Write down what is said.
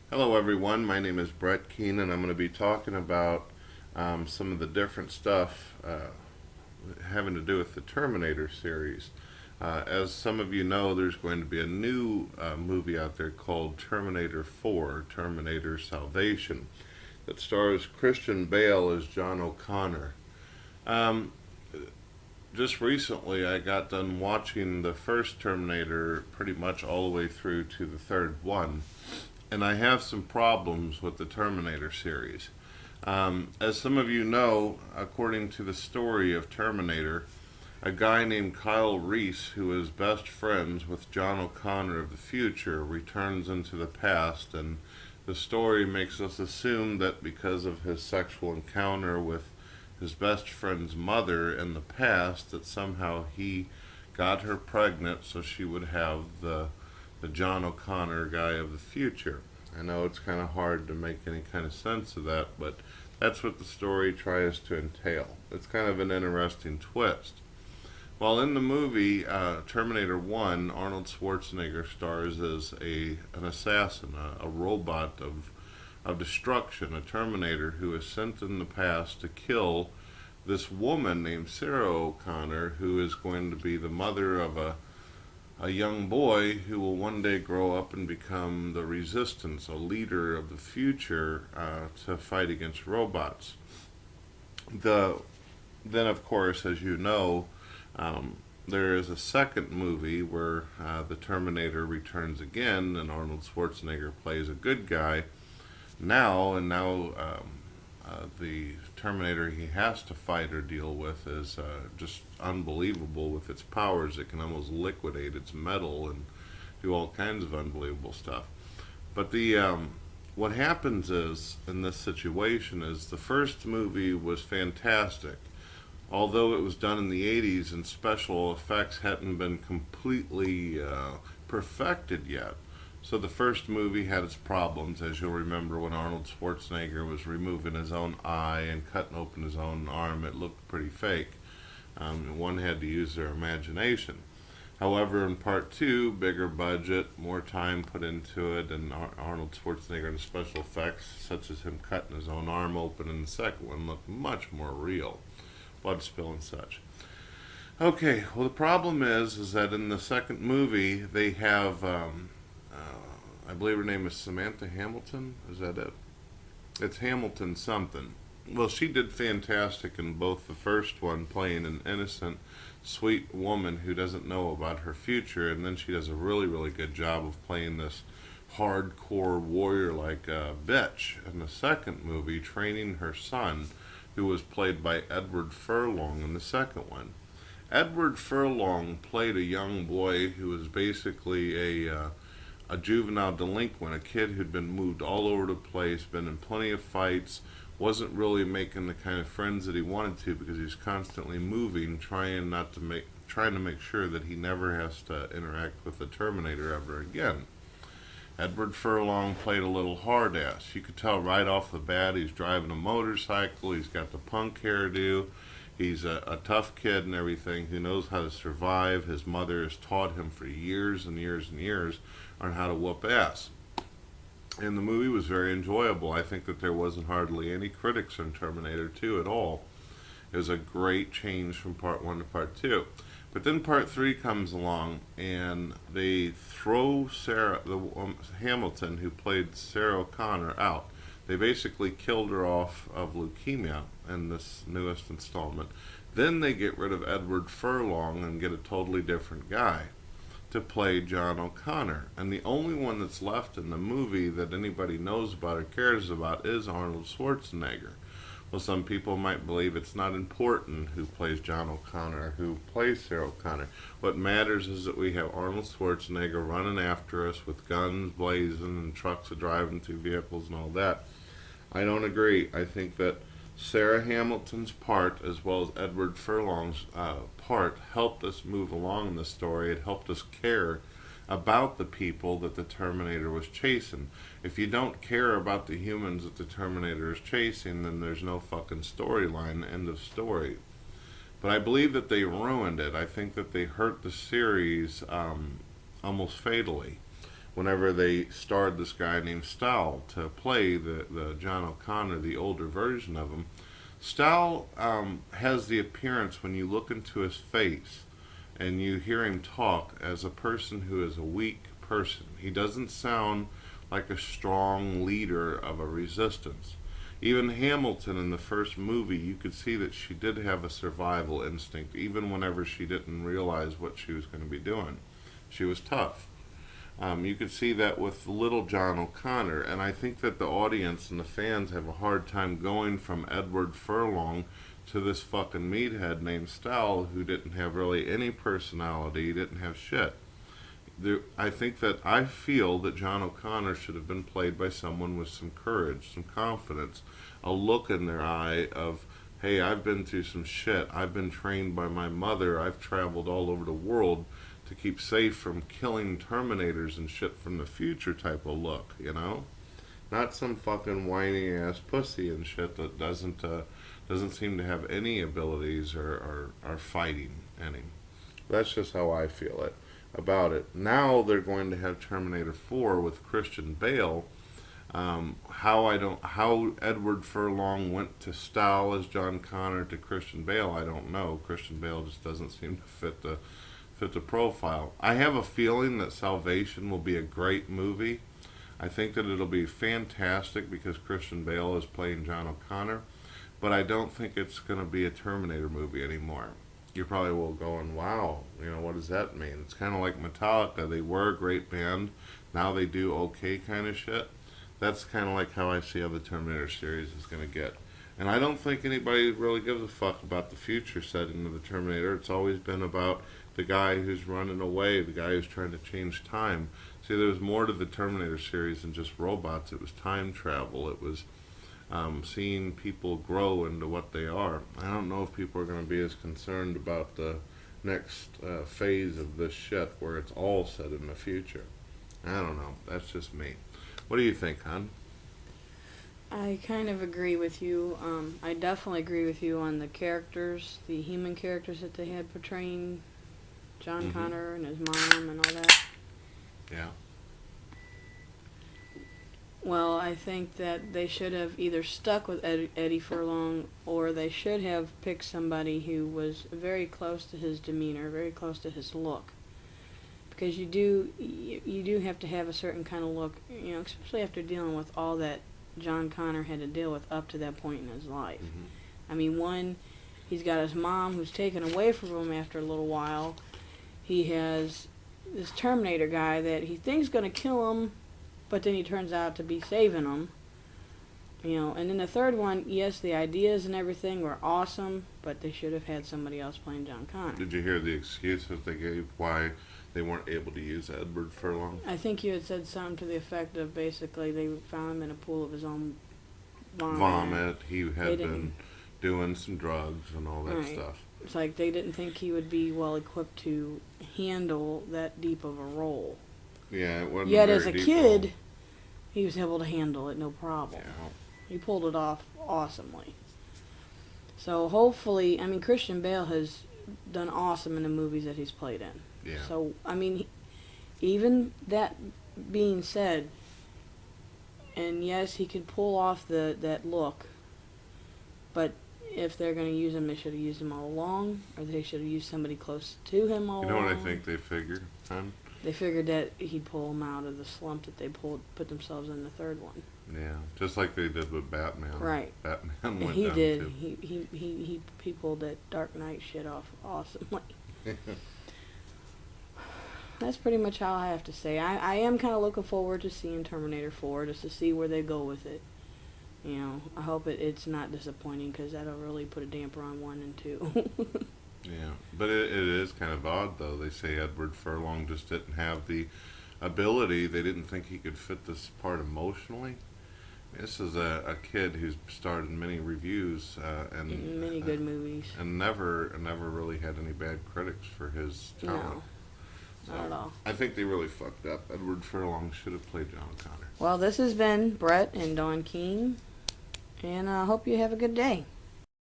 Hello, everyone. My name is Brett Keenan. I'm going to be talking about some of the different stuff having to do with the Terminator series. As some of you know, there's going to be a new movie out there called Terminator 4, Terminator Salvation, that stars Christian Bale as John O'Connor. Um, just recently, I got done watching the first Terminator pretty much all the way through to the third one, and I have some problems with the Terminator series. As some of you know, according to the story of Terminator, a guy named Kyle Reese, who is best friends with John O'Connor of the future, returns into the past, and the story makes us assume that because of his sexual encounter with his best friend's mother in the past, that somehow he got her pregnant so she would have the John O'Connor guy of the future. I know it's kind of hard to make any kind of sense of that, but that's what the story tries to entail. It's kind of an interesting twist. While in the movie Terminator 1, Arnold Schwarzenegger stars as an assassin, a robot of destruction, a Terminator who is sent in the past to kill this woman named Sarah O'Connor, who is going to be the mother of a young boy who will one day grow up and become the resistance, a leader of the future to fight against robots. The Then, of course, as you know, there is a second movie where the Terminator returns again, and Arnold Schwarzenegger plays a good guy now, the Terminator he has to fight or deal with is just unbelievable with its powers. It can almost liquidate its metal and do all kinds of unbelievable stuff. But the what happens is in this situation is the first movie was fantastic, although it was done in the 80s and special effects hadn't been completely perfected yet. So the first movie had its problems, as you'll remember when Arnold Schwarzenegger was removing his own eye and cutting open his own arm. It looked pretty fake. One had to use their imagination. However, in part two, bigger budget, more time put into it, and Arnold Schwarzenegger and special effects, such as him cutting his own arm open in the second one, looked much more real. Blood spill and such. Okay, well the problem is that in the second movie they have I believe her name is Samantha Hamilton. Is that it? It's Hamilton something. Well, she did fantastic in both the first one, playing an innocent, sweet woman who doesn't know about her future, and then she does a really, really good job of playing this hardcore warrior like bitch in the second movie, training her son, who was played by Edward Furlong in the second one. Edward Furlong played a young boy who was basically a juvenile delinquent, a kid who'd been moved all over the place, been in plenty of fights, wasn't really making the kind of friends that he wanted to because he's constantly moving, trying to make sure that he never has to interact with the Terminator ever again. Edward Furlong played a little hard ass. You could tell right off the bat he's driving a motorcycle, he's got the punk hairdo, he's a tough kid and everything who knows how to survive. His mother has taught him for years and years and years on how to whoop ass. And the movie was very enjoyable. I think that there wasn't hardly any critics on Terminator 2 at all. It was a great change from part 1 to part 2. But then part 3 comes along and they throw Hamilton, who played Sarah O'Connor, out. They basically killed her off of leukemia in this newest installment. Then they get rid of Edward Furlong and get a totally different guy to play John O'Connor. And the only one that's left in the movie that anybody knows about or cares about is Arnold Schwarzenegger. Well, some people might believe it's not important who plays John O'Connor, who plays Sarah O'Connor. What matters is that we have Arnold Schwarzenegger running after us with guns blazing and trucks driving through vehicles and all that. I don't agree. I think that Sarah Hamilton's part, as well as Edward Furlong's part, helped us move along in the story. It helped us care about the people that the Terminator was chasing. If you don't care about the humans that the Terminator is chasing, then there's no fucking storyline. End of story. But I believe that they ruined it. I think that they hurt the series almost fatally. whenever they starred this guy named Stahl to play the John O'Connor, the older version of him. Stahl has the appearance, when you look into his face and you hear him talk, as a person who is a weak person. He doesn't sound like a strong leader of a resistance. Even Hamilton in the first movie, you could see that she did have a survival instinct, even whenever she didn't realize what she was going to be doing. She was tough. You could see that with little John O'Connor, and I think that the audience and the fans have a hard time going from Edward Furlong to this fucking meathead named Stahl, who didn't have really any personality, didn't have shit. I feel that John O'Connor should have been played by someone with some courage, some confidence, a look in their eye of, hey, I've been through some shit. I've been trained by my mother. I've traveled all over the world to keep safe from killing Terminators and shit from the future type of look, you know? Not some fucking whiny ass pussy and shit that doesn't seem to have any abilities or fighting any. That's just how I feel it about it. Now they're going to have Terminator 4 with Christian Bale. How Edward Furlong went to Stahl as John Connor to Christian Bale, I don't know. Christian Bale just doesn't seem to fit the profile. I have a feeling that Salvation will be a great movie. I think that it'll be fantastic because Christian Bale is playing John O'Connor, but I don't think it's going to be a Terminator movie anymore. You probably will going, wow, what does that mean? It's kind of like Metallica. They were a great band. Now they do okay kind of shit. That's kind of like how I see how the Terminator series is going to get. And I don't think anybody really gives a fuck about the future setting of the Terminator. It's always been about the guy who's running away, the guy who's trying to change time. See, there was more to the Terminator series than just robots. It was time travel. It was seeing people grow into what they are. I don't know if people are going to be as concerned about the next phase of this shit where it's all set in the future. I don't know. That's just me. What do you think, hon? I kind of agree with you. I definitely agree with you on the characters, the human characters that they had portraying John Connor and his mom and all that. Yeah. Well, I think that they should have either stuck with Eddie Furlong, or they should have picked somebody who was very close to his demeanor, very close to his look. Because you do have to have a certain kind of look, especially after dealing with all that John Connor had to deal with up to that point in his life. I mean, one, he's got his mom who's taken away from him after a little while. He has this Terminator guy that he thinks is going to kill him, but then he turns out to be saving him. And then the third one, yes, the ideas and everything were awesome, but they should have had somebody else playing John Connor. Did you hear the excuses they gave why they weren't able to use Edward Furlong? I think you had said something to the effect of basically they found him in a pool of his own vomit. He had been doing some drugs and all that stuff. It's like they didn't think he would be well equipped to handle that deep of a role. Yeah, it wasn't. Yet as a kid, he was able to handle it no problem. Yeah. He pulled it off awesomely. So hopefully, Christian Bale has done awesome in the movies that he's played in. Yeah. So, even that being said, and yes, he could pull off that look, but if they're going to use him, they should have used him all along, or they should have used somebody close to him all along. You know what I think they figured, hon? They figured that he'd pull them out of the slump that they put themselves in the third one. Yeah, just like they did with Batman. Right. Batman went he down did. too. He pulled that Dark Knight shit off awesomely. That's pretty much all I have to say. I am kind of looking forward to seeing Terminator 4, just to see where they go with it. I hope it's not disappointing, because that'll really put a damper on 1 and 2. Yeah, but it is kind of odd, though. They say Edward Furlong just didn't have the ability. They didn't think he could fit this part emotionally. This is a kid who's starred in many reviews and in many good movies, and never really had any bad critics for his talent. No, not at all. I think they really fucked up. Edward Furlong should have played John Connor. Well, this has been Brett and Dawn King, and I hope you have a good day.